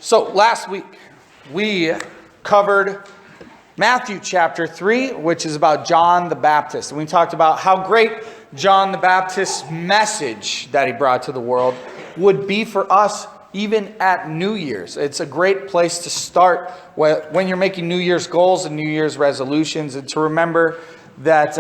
So last week we covered Matthew chapter 3, which is about John the Baptist. And we talked about how great John the Baptist's message that he brought to the world would be for us even at New Year's. It's a great place to start when you're making New Year's goals and New Year's resolutions, and to remember that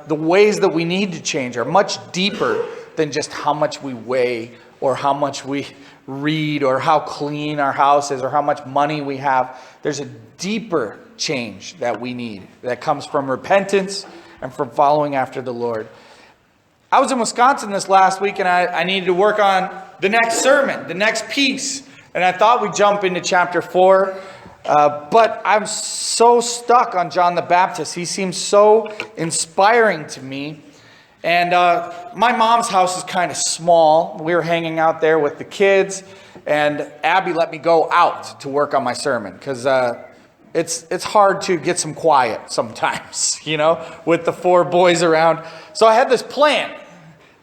the ways that we need to change are much deeper than just how much we weigh or how much we read or how clean our house is or how much money we have. There's a deeper change that we need that comes from repentance and from following after the Lord. I was in Wisconsin this last week, and I needed to work on the next sermon, the next piece. And I thought we'd jump into chapter 4. But I'm so stuck on John the Baptist. He seems so inspiring to me. And my mom's house is kind of small. We were hanging out there with the kids, and Abby let me go out to work on my sermon because it's hard to get some quiet sometimes, with the 4 boys around. So I had this plan.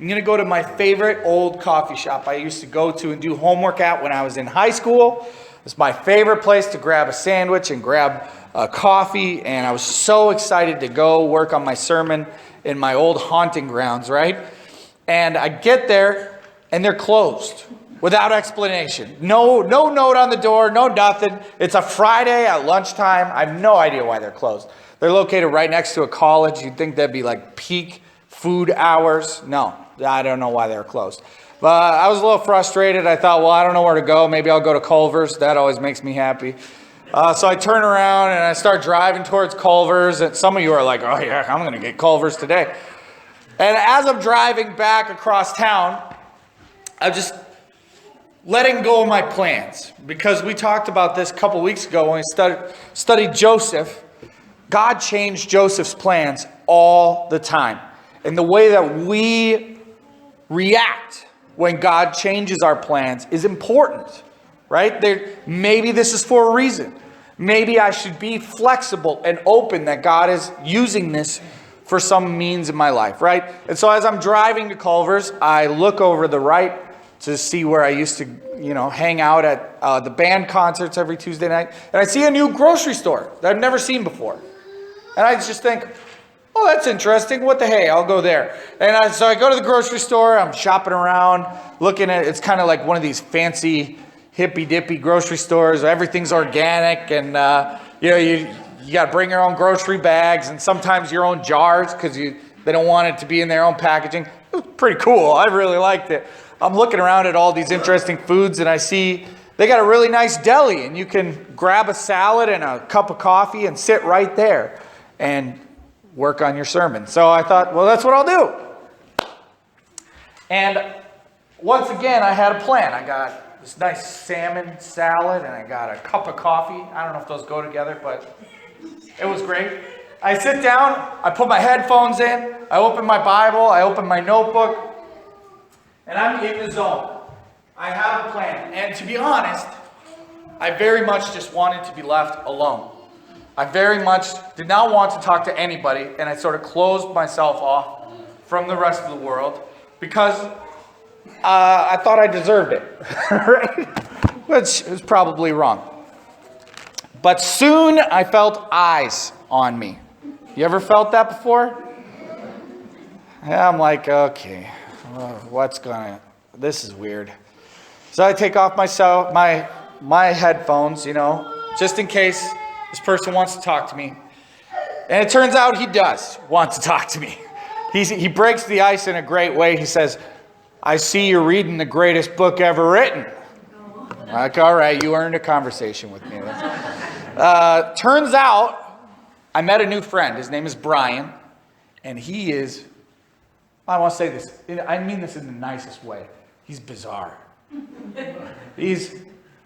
I'm going to go to my favorite old coffee shop I used to go to and do homework at when I was in high school. It's my favorite place to grab a sandwich and grab a coffee, and I was so excited to go work on my sermon in my old haunting grounds, right? And I get there, and they're closed without explanation. No note on the door, no nothing. It's a Friday at lunchtime. I have no idea why they're closed. They're located right next to a college. You'd think that'd be like peak food hours. No, I don't know why they're closed. But I was a little frustrated. I thought, well, I don't know where to go. Maybe I'll go to Culver's. That always makes me happy. So I turn around and I start driving towards Culver's. And some of you are like, oh yeah, I'm going to get Culver's today. And as I'm driving back across town, I'm just letting go of my plans. Because we talked about this a couple weeks ago when we studied Joseph. God changed Joseph's plans all the time. And the way that we react when God changes our plans is important, right? Maybe this is for a reason. Maybe I should be flexible and open that God is using this for some means in my life, right? And so as I'm driving to Culver's, I look over the right to see where I used to, hang out at the band concerts every Tuesday night. And I see a new grocery store that I've never seen before. And I just think, oh, that's interesting. What the hey? I'll go there. And so I go to the grocery store. I'm shopping around, looking at it's kind of like one of these fancy hippy-dippy grocery stores. Everything's organic, and you got to bring your own grocery bags and sometimes your own jars because they don't want it to be in their own packaging. It was pretty cool. I really liked it. I'm looking around at all these interesting foods, and I see they got a really nice deli, and you can grab a salad and a cup of coffee and sit right there and work on your sermon. So I thought, well, that's what I'll do. And once again, I had a plan. I got this nice salmon salad, and I got a cup of coffee. I don't know if those go together, but it was great. I sit down, I put my headphones in, I open my Bible, I open my notebook, and I'm in the zone. I have a plan. And to be honest, I very much just wanted to be left alone. I very much did not want to talk to anybody, and I sort of closed myself off from the rest of the world because I thought I deserved it, right? Which is probably wrong. But soon I felt eyes on me. You ever felt that before? Yeah, I'm like, okay, this is weird. So I take off my headphones, just in case this person wants to talk to me. And it turns out he does want to talk to me. He breaks the ice in a great way. He says, I see you're reading the greatest book ever written. I'm like, all right, you earned a conversation with me. Turns out I met a new friend. His name is Brian. And he is, I want to say this, I mean this in the nicest way. He's bizarre. He's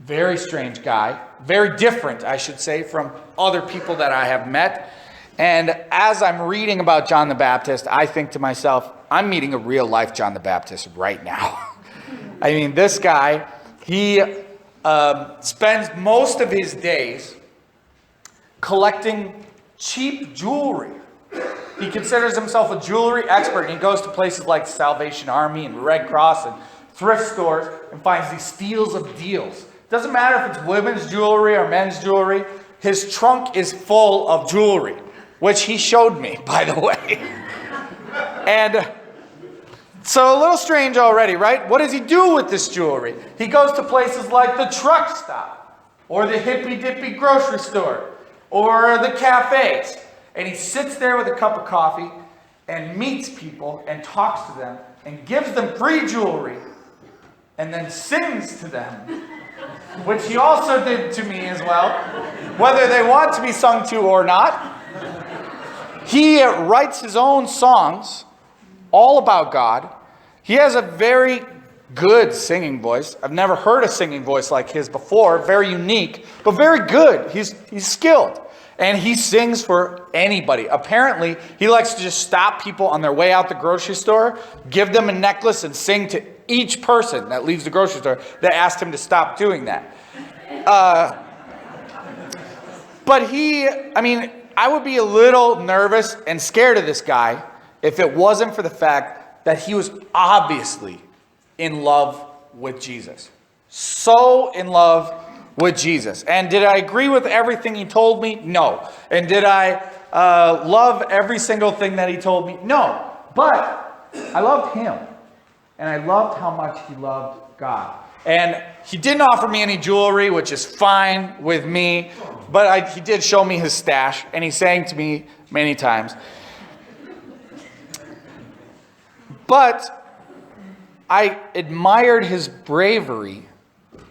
very strange guy, very different, I should say, from other people that I have met. And as I'm reading about John the Baptist, I think to myself, I'm meeting a real life John the Baptist right now. I mean, this guy, he spends most of his days collecting cheap jewelry. He considers himself a jewelry expert, and he goes to places like Salvation Army and Red Cross and thrift stores and finds these steals of deals Doesn't matter if it's women's jewelry or men's jewelry. His trunk is full of jewelry, which he showed me, by the way. And so a little strange already, right? What does he do with this jewelry? He goes to places like the truck stop, or the hippy-dippy grocery store, or the cafes. And he sits there with a cup of coffee and meets people and talks to them and gives them free jewelry and then sings to them, which he also did to me as well, whether they want to be sung to or not. He writes his own songs all about God. He has a very good singing voice. I've never heard a singing voice like his before. Very unique, but very good. He's skilled. And he sings for anybody. Apparently, he likes to just stop people on their way out the grocery store, give them a necklace, and sing to each person that leaves the grocery store that asked him to stop doing that. But I would be a little nervous and scared of this guy if it wasn't for the fact that he was obviously in love with Jesus. So in love with Jesus. And did I agree with everything he told me? No. And did I love every single thing that he told me? No. But I loved him. And I loved how much he loved God. And he didn't offer me any jewelry, which is fine with me. But he did show me his stash. And he sang to me many times. But I admired his bravery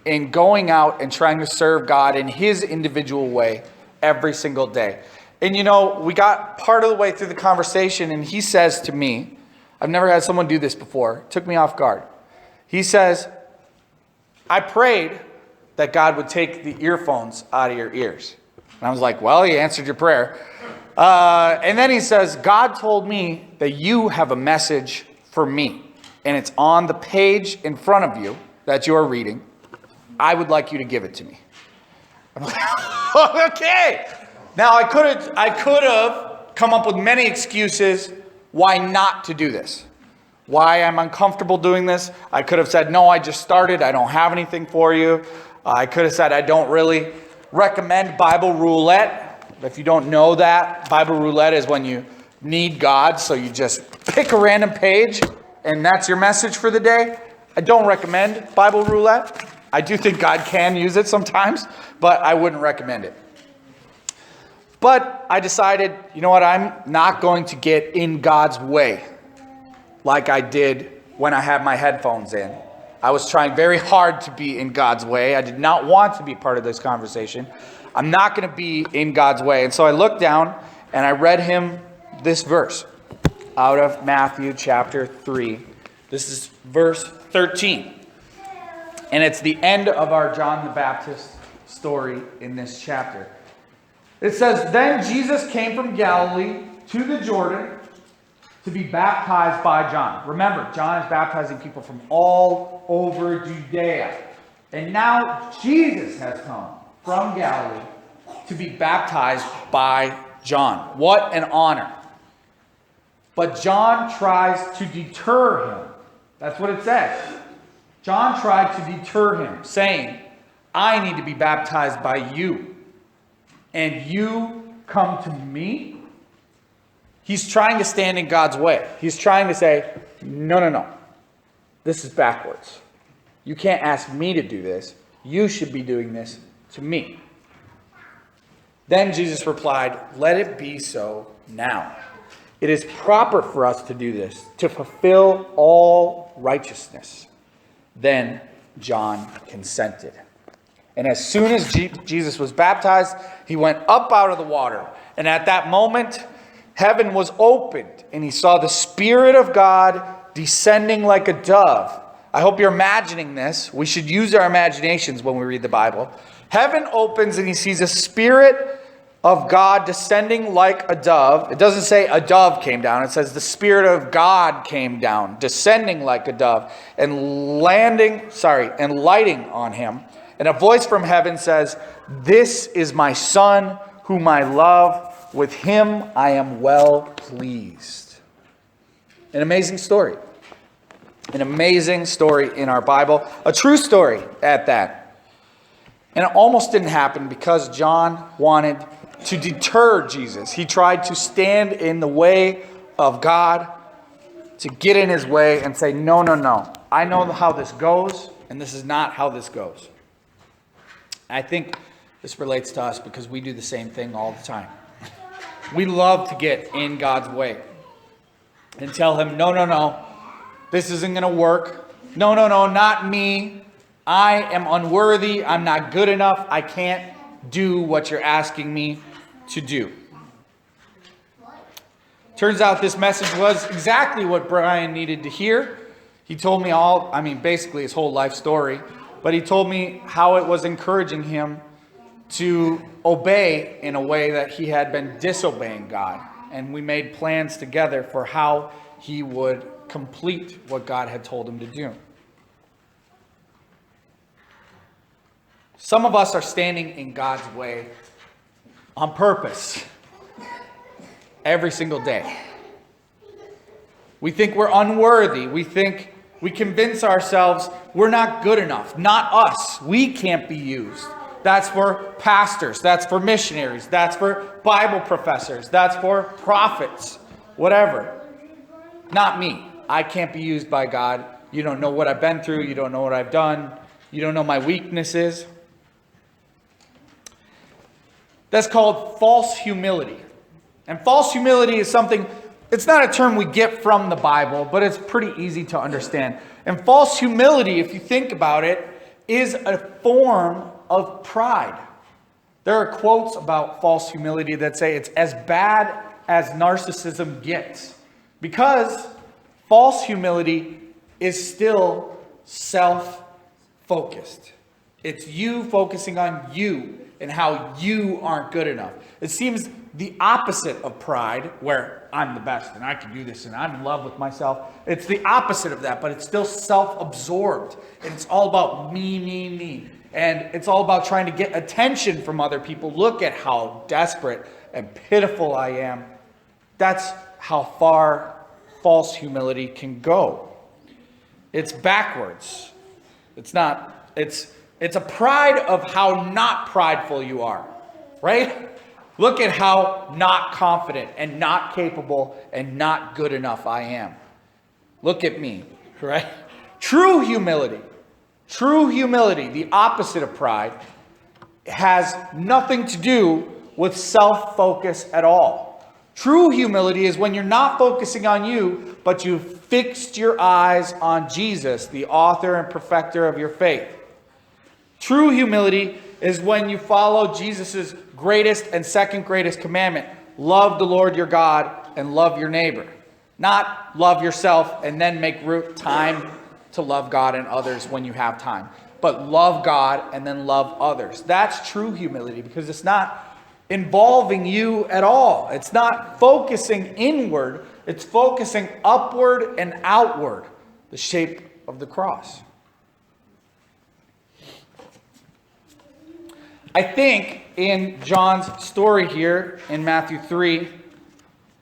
in going out and trying to serve God in his individual way every single day. And we got part of the way through the conversation, and he says to me, I've never had someone do this before. It took me off guard. He says, I prayed that God would take the earphones out of your ears. And I was like, well, he answered your prayer. And then he says, God told me that you have a message for me. And it's on the page in front of you that you're reading. I would like you to give it to me. I'm like, okay. Now I could have come up with many excuses why not to do this. Why I'm uncomfortable doing this. I could have said, no, I just started. I don't have anything for you. I could have said, I don't really recommend Bible roulette. If you don't know that, Bible roulette is when you need God. So you just pick a random page and that's your message for the day. I don't recommend Bible roulette. I do think God can use it sometimes, but I wouldn't recommend it. But I decided, you know what, I'm not going to get in God's way like I did when I had my headphones in. I was trying very hard to be in God's way. I did not want to be part of this conversation. I'm not going to be in God's way. And so I looked down and I read him this verse out of Matthew chapter 3. This is verse 13. And it's the end of our John the Baptist story in this chapter. It says, then Jesus came from Galilee to the Jordan to be baptized by John. Remember, John is baptizing people from all over Judea. And now Jesus has come from Galilee to be baptized by John. What an honor. But John tries to deter him. That's what it says. John tried to deter him, saying, I need to be baptized by you, and you come to me? He's trying to stand in God's way. He's trying to say, no. This is backwards. You can't ask me to do this. You should be doing this to me. Then Jesus replied, let it be so now. It is proper for us to do this, to fulfill all righteousness. Then John consented. And as soon as Jesus was baptized, he went up out of the water. And at that moment, heaven was opened, and he saw the Spirit of God descending like a dove. I hope you're imagining this. We should use our imaginations when we read the Bible. Heaven opens, and he sees a Spirit of God descending like a dove. It doesn't say a dove came down. It says the Spirit of God came down, descending like a dove, and lighting on him. And a voice from heaven says, this is my Son, whom I love. With him I am well pleased. An amazing story. An amazing story in our Bible. A true story at that. And it almost didn't happen because John wanted to deter Jesus. He tried to stand in the way of God, to get in his way and say, no, no, no. I know how this goes, and this is not how this goes. I think this relates to us because we do the same thing all the time. We love to get in God's way and tell him, no, no, no, this isn't going to work. No, no, no, not me. I am unworthy. I'm not good enough. I can't do what you're asking me to do. Turns out this message was exactly what Brian needed to hear. He told me basically his whole life story, but he told me how it was encouraging him to obey in a way that he had been disobeying God. And we made plans together for how he would complete what God had told him to do. Some of us are standing in God's way on purpose every single day. We think we're unworthy. We convince ourselves we're not good enough. Not us. We can't be used. That's for pastors. That's for missionaries. That's for Bible professors. That's for prophets. Whatever. Not me. I can't be used by God. You don't know what I've been through. You don't know what I've done. You don't know my weaknesses. That's called false humility. And false humility is something, it's not a term we get from the Bible, but it's pretty easy to understand. And false humility, if you think about it, is a form of pride. There are quotes about false humility that say it's as bad as narcissism gets. Because false humility is still self-focused. It's you focusing on you and how you aren't good enough. It seems the opposite of pride, where I'm the best and I can do this and I'm in love with myself. It's the opposite of that, but it's still self-absorbed. And it's all about me, me, me. And it's all about trying to get attention from other people. Look at how desperate and pitiful I am. That's how far false humility can go. It's backwards. It's a pride of how not prideful you are, right? Look at how not confident and not capable and not good enough I am. Look at me, right? True humility, the opposite of pride, has nothing to do with self-focus at all. True humility is when you're not focusing on you, but you've fixed your eyes on Jesus, the author and perfecter of your faith. True humility is when you follow Jesus' greatest and second greatest commandment. Love the Lord your God and love your neighbor. Not love yourself and then make time to love God and others when you have time. But love God and then love others. That's true humility because it's not involving you at all. It's not focusing inward. It's focusing upward and outward. The shape of the cross. I think in John's story here in Matthew 3,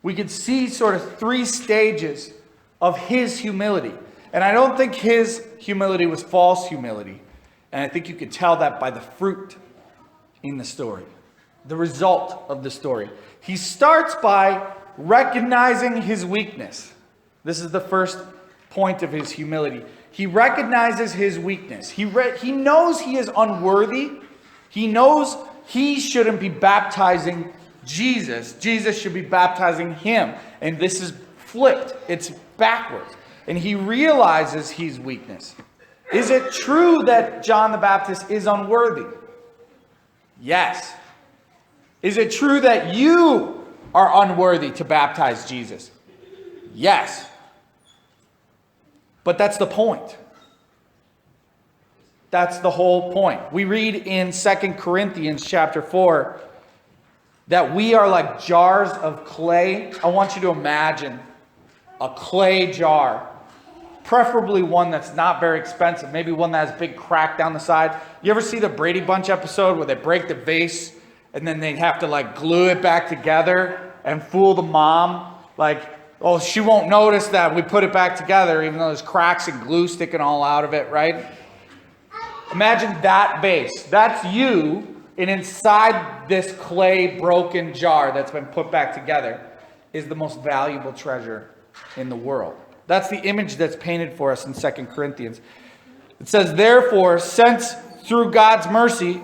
we could see sort of three stages of his humility. And I don't think his humility was false humility. And I think you could tell that by the fruit in the story, the result of the story. He starts by recognizing his weakness. This is the first point of his humility. He recognizes his weakness. He knows he is unworthy. He knows he shouldn't be baptizing Jesus. Jesus should be baptizing him. And this is flipped. It's backwards. And he realizes his weakness. Is it true that John the Baptist is unworthy? Yes. Is it true that you are unworthy to baptize Jesus? Yes. But that's the point. That's the whole point. We read in 2 Corinthians chapter 4 that we are like jars of clay. I want you to imagine a clay jar, preferably one that's not very expensive, maybe one that has a big crack down the side. You ever see the Brady Bunch episode where they break the vase and then they have to glue it back together and fool the mom? Oh, she won't notice that we put it back together even though there's cracks and glue sticking all out of it, right? Imagine that vase. That's you, and inside this clay broken jar that's been put back together is the most valuable treasure in the world. That's the image that's painted for us in 2 Corinthians. It says, therefore, since through God's mercy,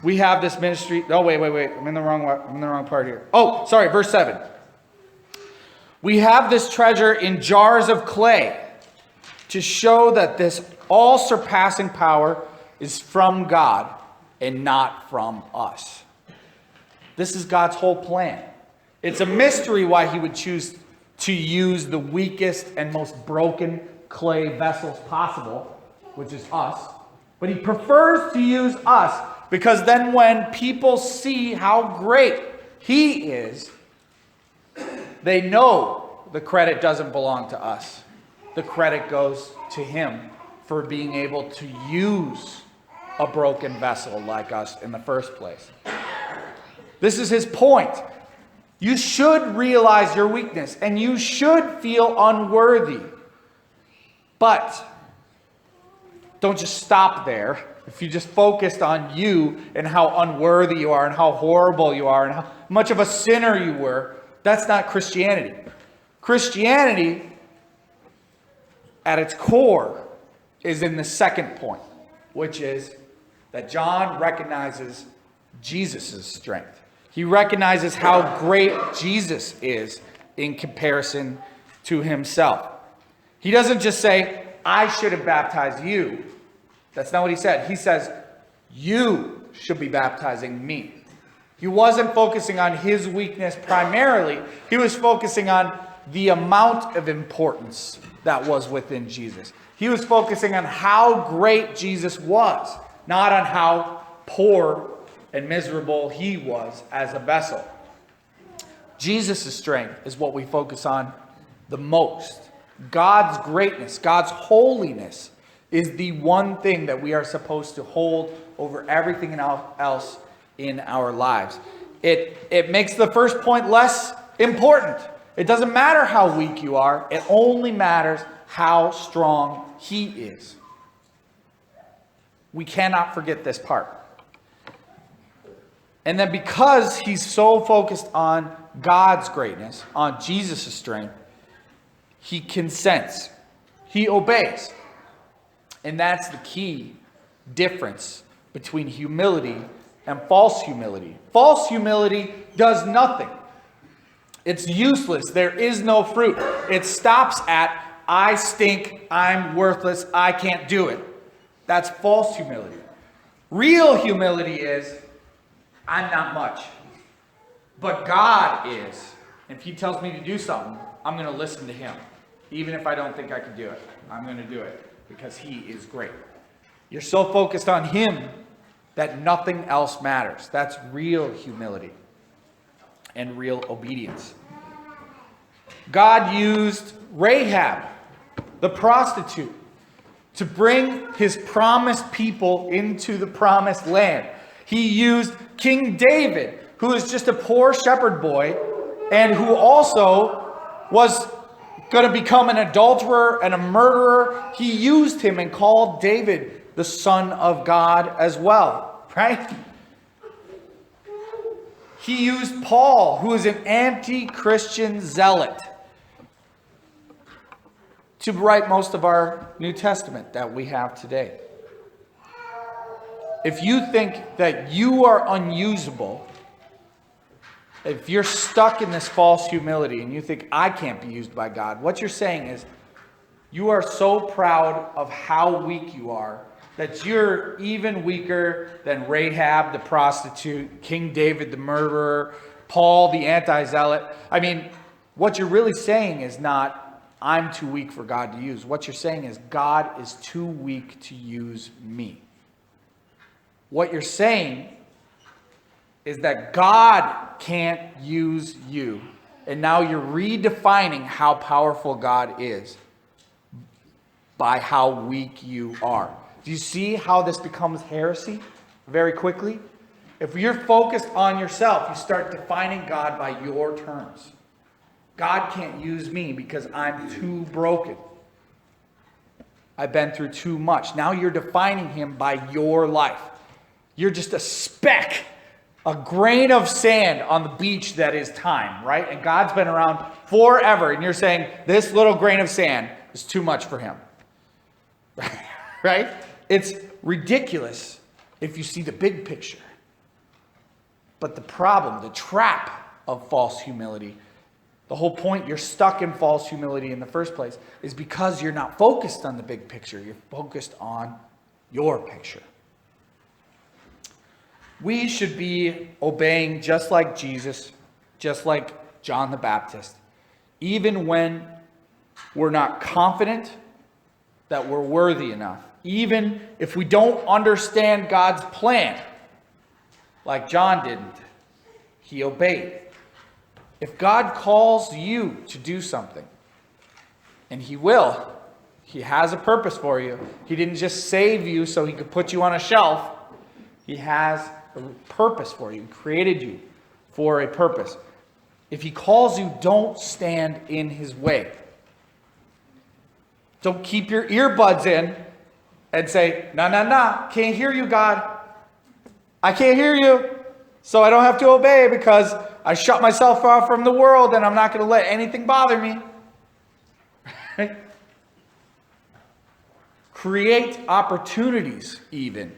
we have this ministry. Oh, wait. I'm in the wrong part here. Oh, sorry, verse 7. We have this treasure in jars of clay to show that this all-surpassing power is from God and not from us. This is God's whole plan. It's a mystery why he would choose to use the weakest and most broken clay vessels possible, which is us. But he prefers to use us because then when people see how great he is, they know the credit doesn't belong to us. The credit goes to him for being able to use a broken vessel like us in the first place. This is his point. You should realize your weakness and you should feel unworthy. But don't just stop there. If you just focused on you and how unworthy you are and how horrible you are and how much of a sinner you were, that's not Christianity. Christianity, at its core, is in the second point, which is that John recognizes Jesus' strength. He recognizes how great Jesus is in comparison to himself. He doesn't just say, I should have baptized you. That's not what he said. He says, you should be baptizing me. He wasn't focusing on his weakness primarily. He was focusing on the amount of importance that was within Jesus. He was focusing on how great Jesus was, not on how poor and miserable he was as a vessel. Jesus' strength is what we focus on the most. God's greatness, God's holiness is the one thing that we are supposed to hold over everything else in our lives. It makes the first point less important. It doesn't matter how weak you are. It only matters how strong he is. We cannot forget this part. And then because he's so focused on God's greatness, on Jesus' strength, he consents. He obeys. And that's the key difference between humility and false humility. False humility does nothing. It's useless. There is no fruit. It stops at, I stink, I'm worthless, I can't do it. That's false humility. Real humility is, I'm not much. But God is. If he tells me to do something, I'm going to listen to him. Even if I don't think I can do it. I'm going to do it because he is great. You're so focused on him that nothing else matters. That's real humility and real obedience. God used Rahab, the prostitute, to bring his promised people into the promised land. He used King David, who is just a poor shepherd boy, and who also was going to become an adulterer and a murderer. He used him and called David the Son of God as well, right? He used Paul, who is an anti-Christian zealot, to write most of our New Testament that we have today. If you think that you are unusable, if you're stuck in this false humility and you think, I can't be used by God, what you're saying is, you are so proud of how weak you are that you're even weaker than Rahab the prostitute, King David the murderer, Paul the anti-zealot. I mean, what you're really saying is not, I'm too weak for God to use. What you're saying is, God is too weak to use me. What you're saying is that God can't use you. And now you're redefining how powerful God is by how weak you are. Do you see how this becomes heresy very quickly? If you're focused on yourself, you start defining God by your terms. God can't use me because I'm too broken. I've been through too much. Now you're defining him by your life. You're just a speck, a grain of sand on the beach that is time, right? And God's been around forever. And you're saying this little grain of sand is too much for him. Right? It's ridiculous if you see the big picture. But the problem, the trap of false humility, the whole point you're stuck in false humility in the first place is because you're not focused on the big picture. You're focused on your picture. We should be obeying just like Jesus, just like John the Baptist, even when we're not confident that we're worthy enough. Even if we don't understand God's plan, like John didn't, he obeyed. If God calls you to do something, and he will, he has a purpose for you. He didn't just save you so he could put you on a shelf. He has a purpose for you. He created you for a purpose. If he calls you, don't stand in his way. Don't keep your earbuds in and say, no, can't hear you, God. I can't hear you, so I don't have to obey because I shut myself off from the world and I'm not going to let anything bother me. Right? Create opportunities even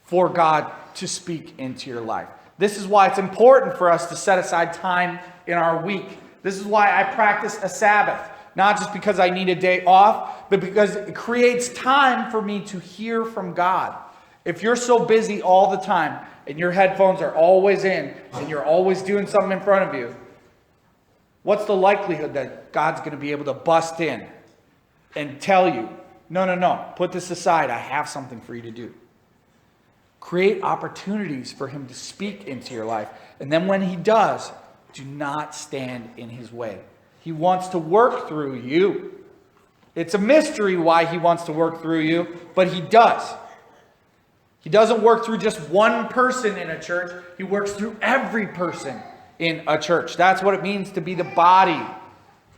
for God to speak into your life. This is why it's important for us to set aside time in our week. This is why I practice a Sabbath. Not just because I need a day off, but because it creates time for me to hear from God. If you're so busy all the time and your headphones are always in and you're always doing something in front of you, what's the likelihood that God's going to be able to bust in and tell you, no, put this aside. I have something for you to do. Create opportunities for him to speak into your life. And then when he does, do not stand in his way. He wants to work through you. It's a mystery why he wants to work through you, but he does. He doesn't work through just one person in a church. He works through every person in a church. That's what it means to be the body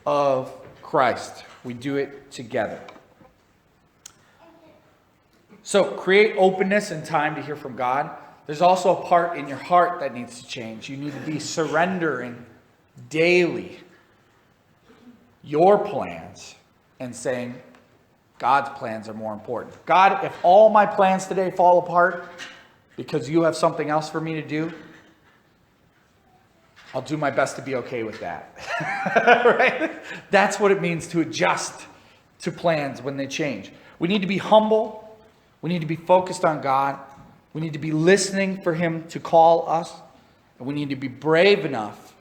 of Christ. We do it together. So create openness and time to hear from God. There's also a part in your heart that needs to change. You need to be surrendering daily your plans and saying, God's plans are more important. God, if all my plans today fall apart because you have something else for me to do, I'll do my best to be okay with that. Right? That's what it means to adjust to plans when they change. We need to be humble. We need to be focused on God. We need to be listening for him to call us. And we need to be brave enough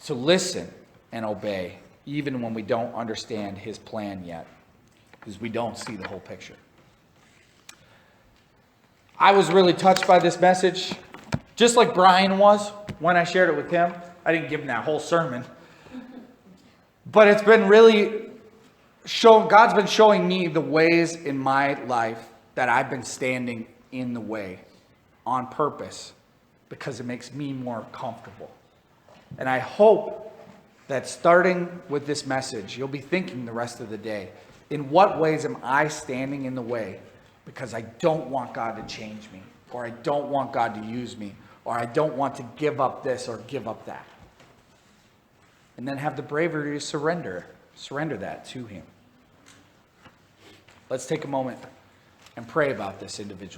to listen and obey, even when we don't understand his plan yet, because we don't see the whole picture. I was really touched by this message, just like Brian was when I shared it with him. I didn't give him that whole sermon. But it's been really God's been showing me the ways in my life that I've been standing in the way on purpose because it makes me more comfortable. And I hope that starting with this message, you'll be thinking the rest of the day, in what ways am I standing in the way because I don't want God to change me, or I don't want God to use me, or I don't want to give up this or give up that. And then have the bravery to surrender that to him. Let's take a moment and pray about this individually.